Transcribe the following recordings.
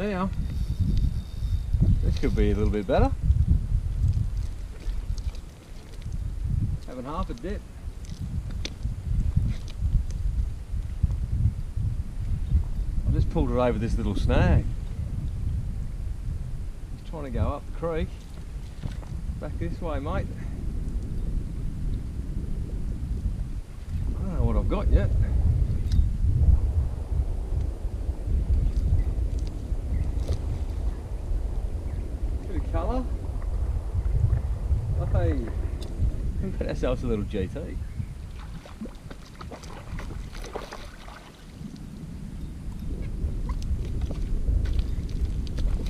now. This could be a little bit better. Having half a dip. I just pulled it over this little snag. Just trying to go up the creek. Back this way, mate. I don't know what I've got yet. Bit of colour. Hey, we've got ourselves a little GT.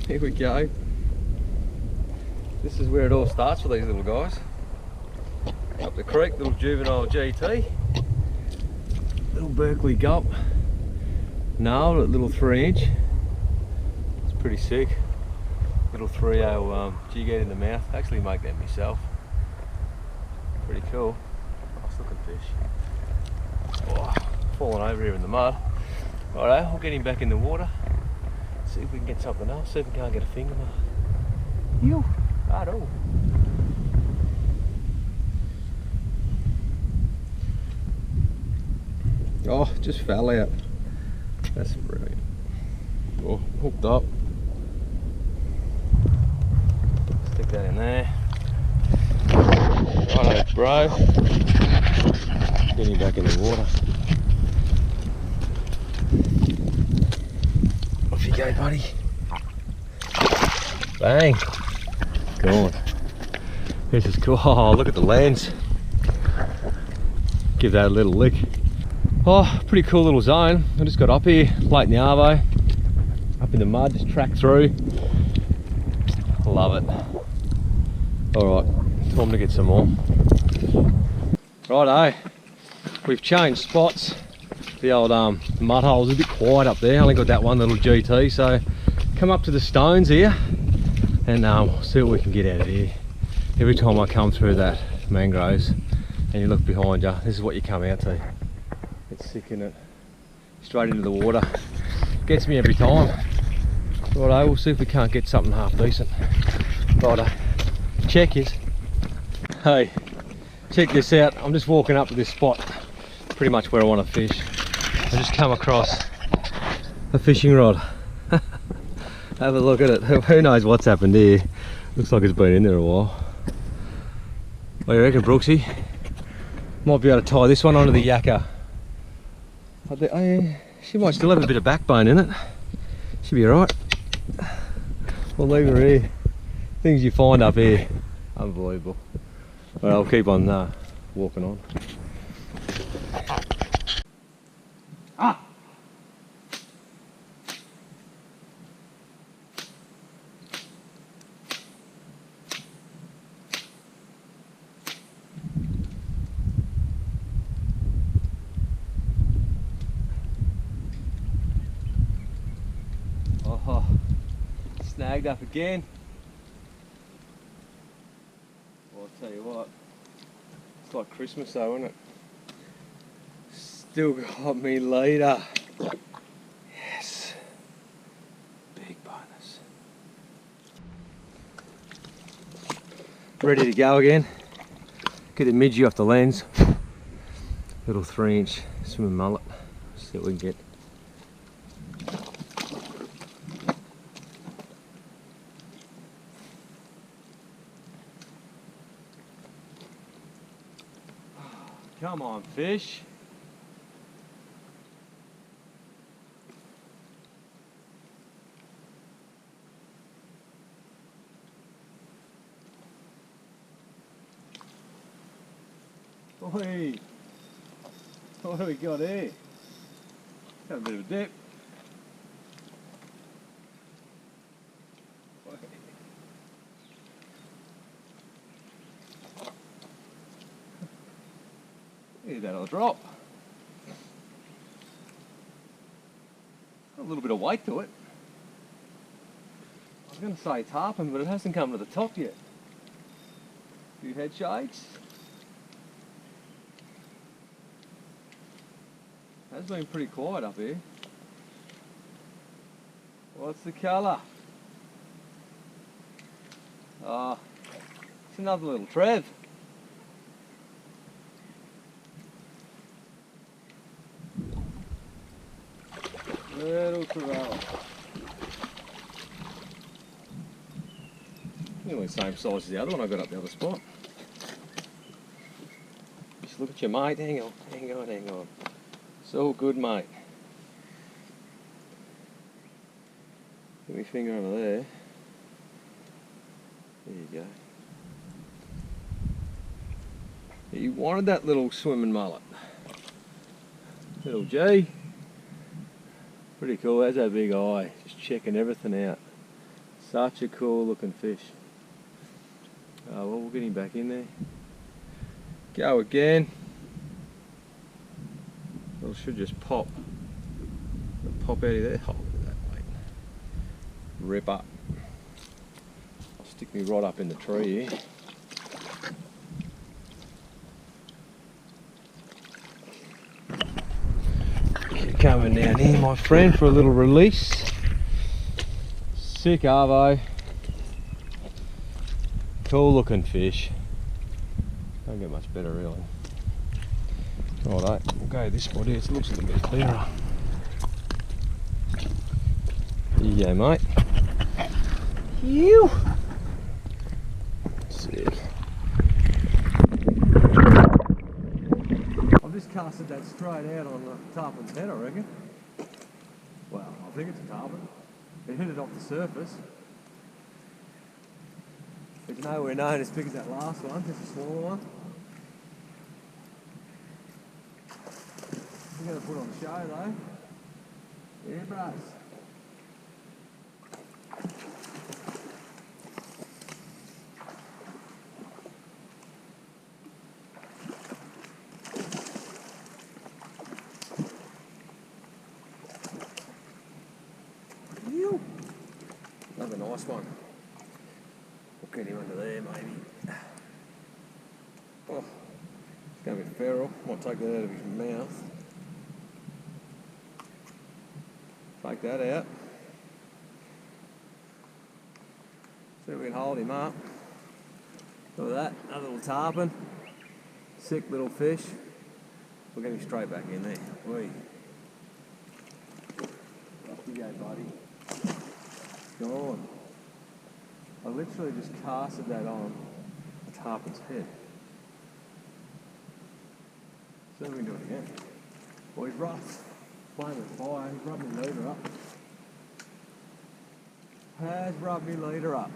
Here we go. This is where it all starts for these little guys. Up the creek, little juvenile GT. Little Berkeley gulp. Nailed at little 3-inch. It's pretty sick. Little 3/0 jig head in the mouth. Actually make that myself. Pretty cool. Nice looking fish. Oh, falling over here in the mud. Alright, I'll get him back in the water. See if we can get something else. See if we can't get a finger mark. Ew, right on. Oh, just fell out. That's brilliant. Oh, hooked up. Stick that in there. Righto, bro. Get him back in the water. Off you go, buddy. Bang. Go on. This is cool. Oh, look at the lens. Give that a little lick. Oh, pretty cool little zone. I just got up here, late in the arvo. Up in the mud, just tracked through. Love it. Alright, time to get some more. Righto, we've changed spots. The old mud hole's a bit quiet up there. Only got that one little GT, so come up to the stones here and see what we can get out of here. Every time I come through that mangroves and you look behind you, this is what you come out to. It's sick, isn't it? Straight into the water. Gets me every time. Righto, we'll see if we can't get something half decent. Righto, check it. Hey, check this out. I'm just walking up to this spot, pretty much where I want to fish. I just come across a fishing rod. Have a look at it. Who knows what's happened here. Looks like it's been in there a while. What do you reckon, Brooksy? Might be able to tie this one onto the yakka. She might still have a bit of backbone in it. Should be alright. We'll leave her here. Things you find up here, unbelievable. Well, I'll keep on walking on. Ah! Oh, snagged up again. Well, I'll tell you what, it's like Christmas though, isn't it? Still got me later. Yes. Big bonus. Ready to go again. Get the midgie off the lens. Little 3-inch swimming mullet. See what we can get. Come on, fish. Oi. What do we got here? Got a bit of a dip. Here's that other drop. Got a little bit of weight to it. I was going to say tarpon, but it hasn't come to the top yet. A few head shakes. Has been pretty quiet up here. What's the colour? Ah, it's another little Trev. Little Trevally. Nearly the same size as the other one I got up the other spot. Just look at you, mate. Hang on, hang on, hang on. It's all good, mate. Get my finger under there. There you go. You wanted that little swimming mullet. Little G. Pretty cool. There's that big eye. Just checking everything out. Such a cool looking fish. Oh, well, we'll get him back in there. Go again. It should just pop. It'll pop out of there. Oh, look at that, mate. Rip up. I'll stick me right up in the tree here. Coming down here, my friend, for a little release. Sick arvo. Cool looking fish. Don't get much better really. Righto, we'll go this spot here, it looks a little bit clearer. Here you go, mate. You. Sick. I've just casted that straight out on the Tarpon's head, I reckon. Well, I think it's a Tarpon. It hit it off the surface. It's nowhere near as big as that last one, just a smaller one. I'm going to put on the show though. Yeah, bros. Another nice one. We'll get him under there maybe. Oh, it's going to be feral. Might take that out of his mouth. Take that out. See if we can hold him up. Look at that, another little tarpon. Sick little fish. We'll get him straight back in there. Whee. Off you go, buddy. Gone. I literally just casted that on a tarpon's head. So we can do it again. Well, he's rough. Playing with fire, he's rubbed my leader up. Has rubbed my leader up.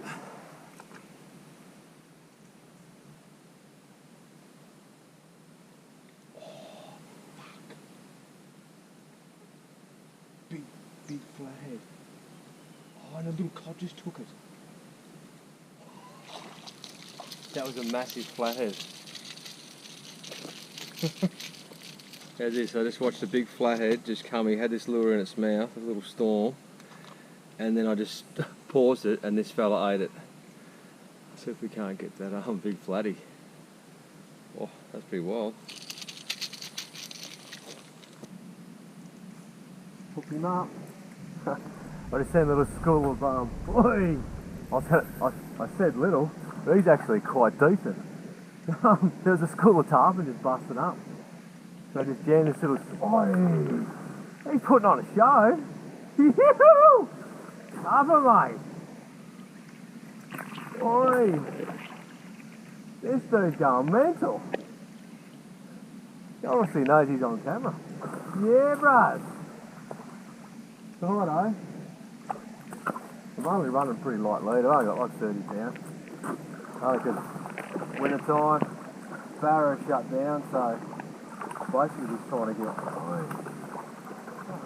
Oh, fuck. Big flathead. Oh, and a little cod just took it. That was a massive flathead. How's this? I just watched a big flathead just come. He had this lure in its mouth, a little storm, and then I just paused it and this fella ate it. Let's see if we can't get that big flatty. Oh, that's pretty wild. Hook him up. I just seen a little school of boy. I said little, but he's actually quite decent. There was a school of tarpon just busting up. So I just jammed this little. Oh, he's putting on a show. Cover, mate. Oi, this dude's going mental. He obviously knows he's on camera. Yeah, bruh. Righto. I'm only running pretty light leader. I got like 30 pounds. Only because winter time, barrow shut down, so basically just trying to get. Oh,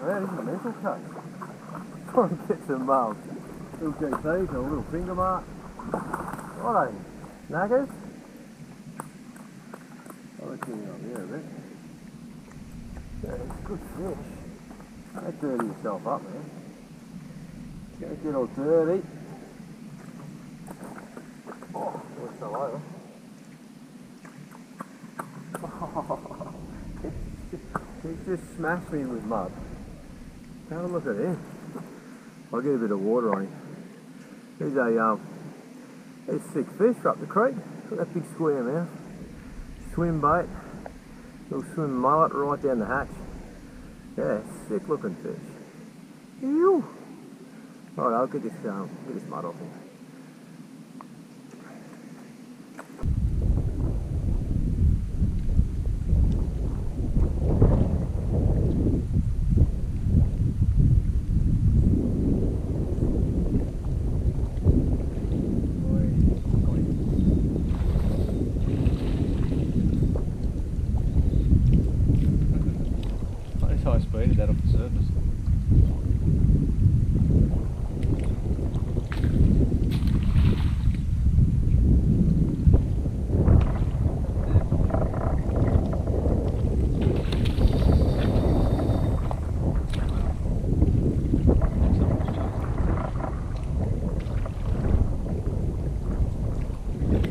yeah, this is a mental case. Trying to get some little GPs and a little finger mark. Righto, snaggers. I'll get you up here a bit. Yeah, it's a good fish. Don't dirty yourself up, man. Don't get all dirty. Oh, it's all over. He's just smashed me with mud. Have a look at him. I'll get a bit of water on him. There's sick fish up the creek. Look at that big square mouth. Swim bait. Little swim mullet right down the hatch. Yeah, sick looking fish. Ew. Alright, I'll get this mud off him. High speed is that off the surface.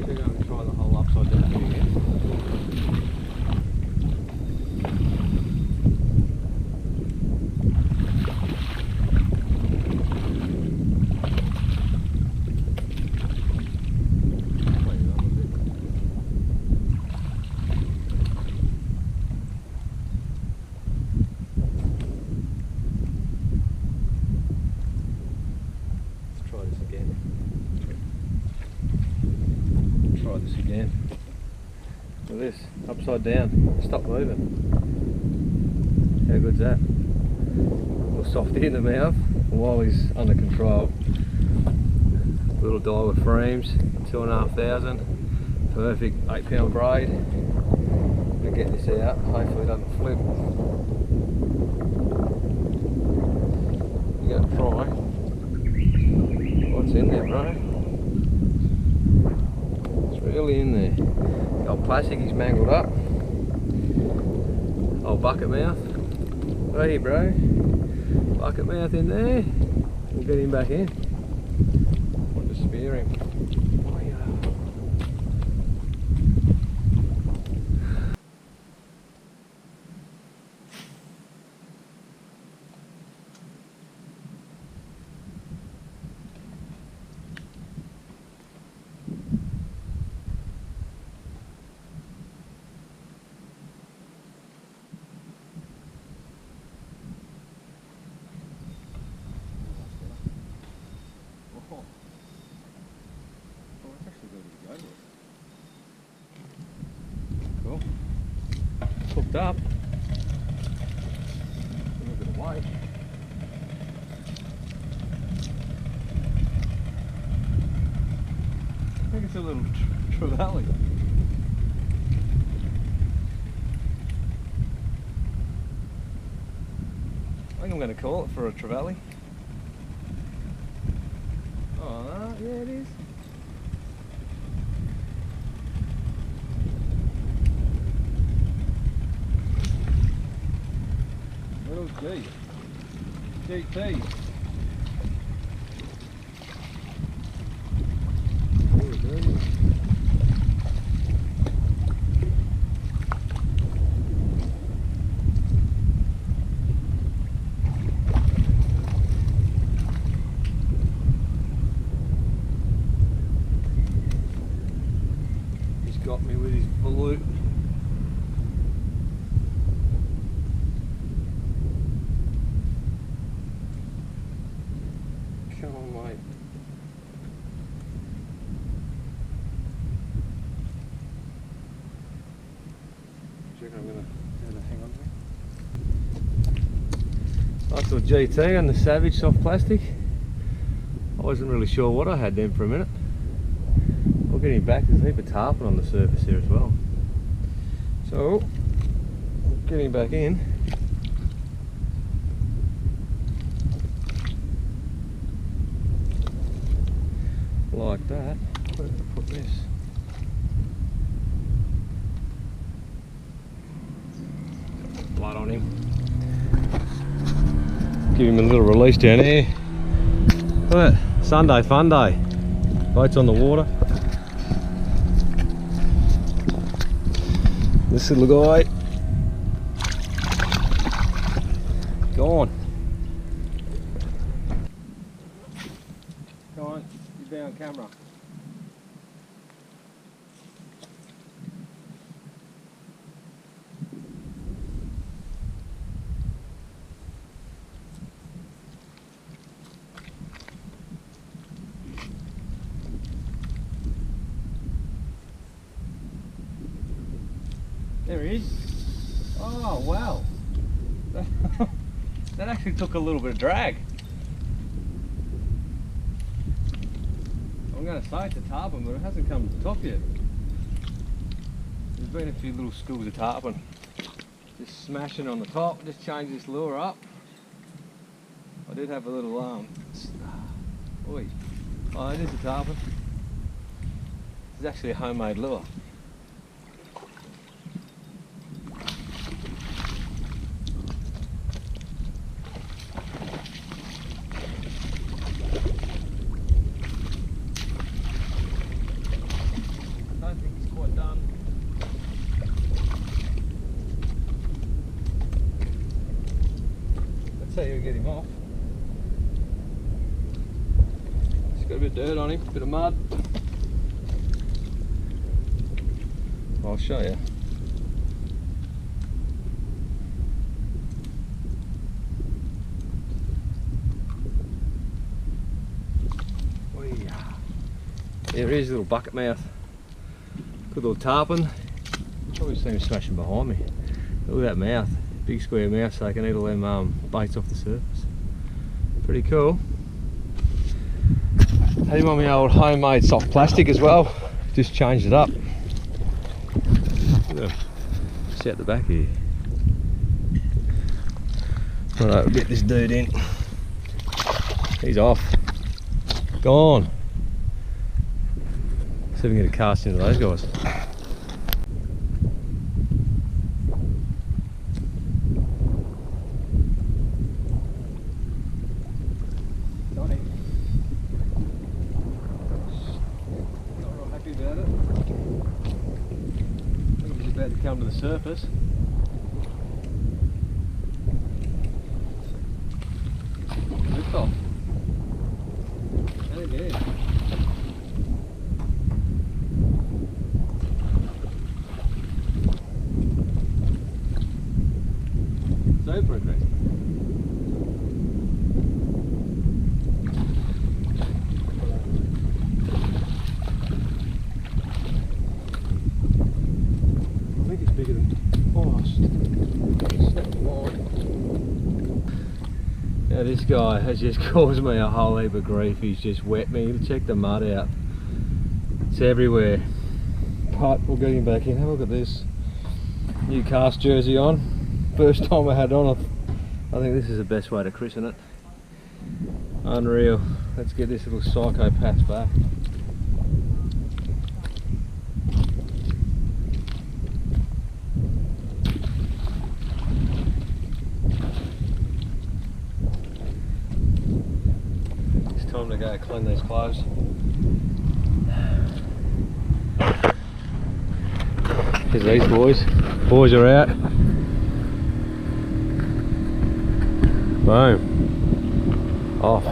They're going to try the whole upside down thing again. Try this again. Look at this, upside down, stop moving. How good's that? A little softy in the mouth while he's under control. Little die with frames, 2,500. Perfect 8-pound braid. Gonna get this out, hopefully it doesn't flip. You're gonna try. What's in there, bro? Really in there. The old plastic is mangled up. Old bucket mouth. Hey bro. Bucket mouth in there. We'll get him back in. Want to spear him. Oh, yeah. Cool. Hooked up. A little bit of weight. I think it's a little Trevally. I think I'm going to call it for a Trevally. Oh, yeah it is. Little G. GT. He's got me with his volute. Come on, mate. Do you reckon I'm going to hang on to it? Nice little GT on the Savage soft plastic. I wasn't really sure what I had then for a minute. We'll get him back. There's a heap of tarpon on the surface here as well. So, we'll get him back in. Like that. Where did I put this? Blood on him. Give him a little release down here. Look at that. Sunday fun day. Boats on the water. This little guy. Gone. There he is. Oh wow. That actually took a little bit of drag. I'm going to say it's a tarpon, but it hasn't come to the top yet. There's been a few little schools of tarpon. Just smashing on the top, just change this lure up. I did have a little oi. Oh, it is a tarpon. It's actually a homemade lure. I don't think it's quite done. Let's see how we get him off. He's got a bit of dirt on him, a bit of mud. I'll show you. There is a little bucket mouth. Good little tarpon. Probably see him smashing behind me. Look at that mouth. Big square mouth so I can eat all them baits off the surface. Pretty cool. Had him on my old homemade soft plastic as well. Just changed it up. See out the back here. Alright, we'll get this dude in. He's off. Gone. See if we can get a cast into those guys. Got him. Not real happy about it. I think he's about to come to the surface. Lift off. And again. Super aggressive. I think it's bigger than snap the line. Now this guy has just caused me a whole heap of grief. He's just wet me. Check the mud out. It's everywhere. But we'll get him back in. Have a look at this. New cast jersey on. First time I had on, I think this is the best way to christen it. Unreal. Let's get this little psychopath back. It's time to go clean these clothes. Here's these boys. Boys are out. Boom. Off.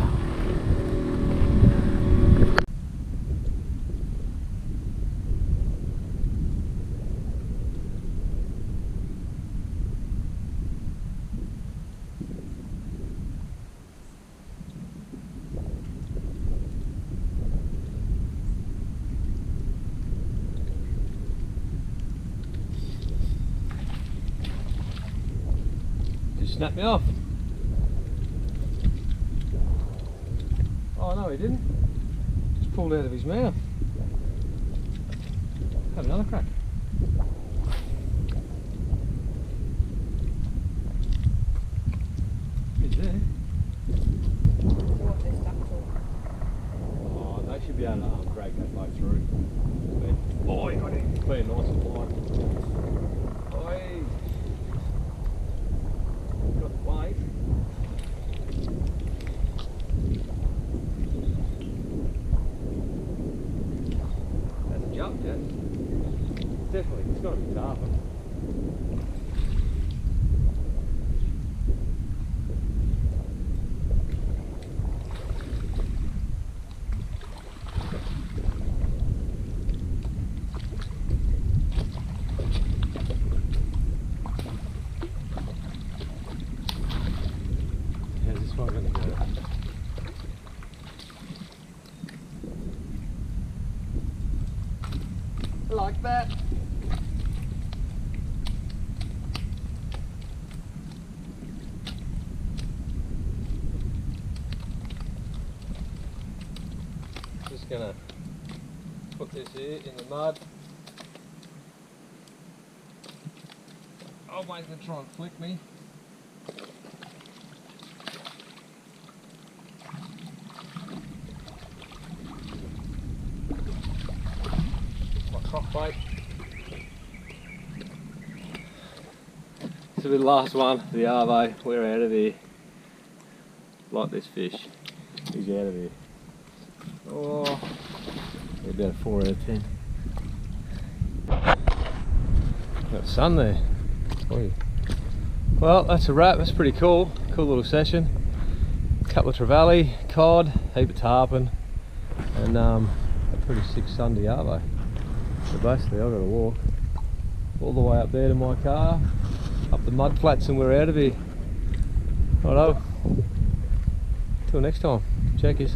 Just snapped me off. Oh no, he didn't. Just pulled out of his mouth. Have another crack. He's there. What this duck for? Oh, they should be able to drag that boat through. Oh, he got it. Clear, nice and wide. Oi. Got the weight. Jump, yeah. Definitely, it's got to be tarpon. How's this one going to go? Like that. gonna put this here in the mud. Oh, mate's gonna try and flick me. My crock bait. This will be the last one, the Arvo. We're out of here. Like this fish. He's out of here. Oh, about a 4 out of 10. Got sun there. Oi. Well, that's a wrap. That's pretty cool. Cool little session. Couple of Trevally, cod, heap of tarpon, and a pretty sick Sunday arvo. So basically, I've got to walk all the way up there to my car, up the mud flats, and we're out of here. Righto. Till next time. Checkers.